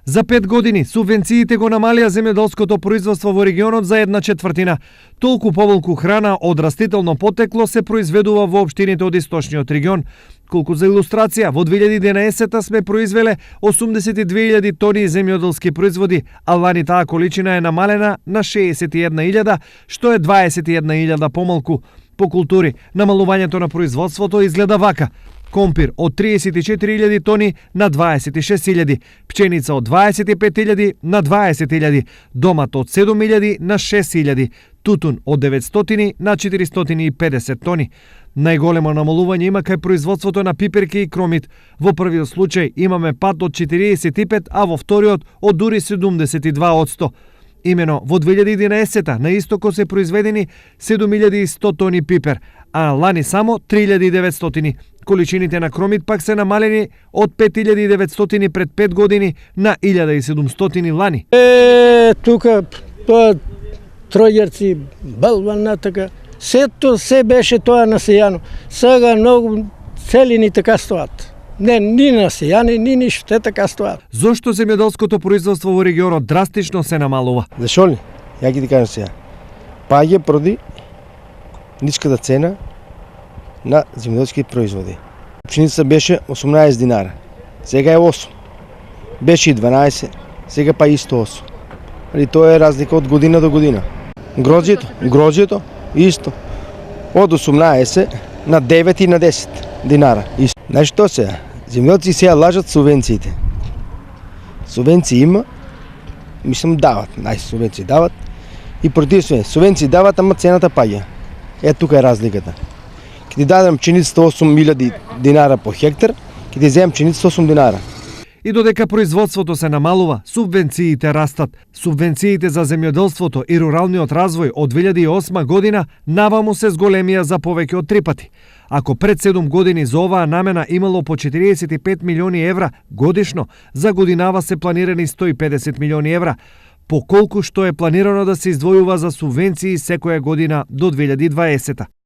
За 5 години субвенциите го намалија земјоделското производство во регионот за 1/4. Толку поволку храна од растително потекло се произведува во општините од источниот регион. Колку за илустрација, во 2011 сме произвеле 82.000 тони земјоделски производи, а лани таа количина е намалена на 61.000, што е 21.000 помалку. По култури, намалувањето на производството изгледа вака: компир од 34.000 тони на 26.000, пченица од 25.000 на 20.000, домат од 7.000 на 6.000, тутун од 900 на 450 тони. Најголемо намалување има кај производството на пиперки и кромит. Во првиот случај имаме пад од 45, а во вториот од дури 72%. Имено во 2011 на истокот се произведени 7100 тони пипер, а лани само 3900. Количините на кромит пак се намалени од 5900 пред 5 години на 1700 лани. Тука тоа тројерци, балвана така, се беше тоа насејано. Сега многу целини така стоат. Не, ни насејани, ни ништо, те така стоат. Зошто земјоделското производство во регионот драстично се намалува? Зашо ли? Ја ги ти кажам сега. Паѓа поради ниската цена на земјоделски производи. Пшеница беше 18 динара, сега е 8. Беше и 12, сега па исто 8. Али тоа е разлика од година до година. Гроздјето исто. Од 18 на 9 и на 10 динара. Исто. Знаеш што сега? Земјоделци сега лажат субвенциите. Субвенции има, мислам дават, субвенции дават и против све. Субвенции дават, ама цената паѓа. Тука е разликата. Ке ти дадам пшеницата 8.000 динара по хектар, ке ти земам пшеницата 8 динара. И додека производството се намалува, субвенциите растат. Субвенциите за земјоделството и руралниот развој од 2008 година наваму се зголемија за повеќе од 3 пати. Ако пред 7 години за оваа намена имало по 45 милиони евра годишно, за годинава се планирани 150 милиони евра, по колку што е планирано да се издвојува за субвенции секоја година до 2020.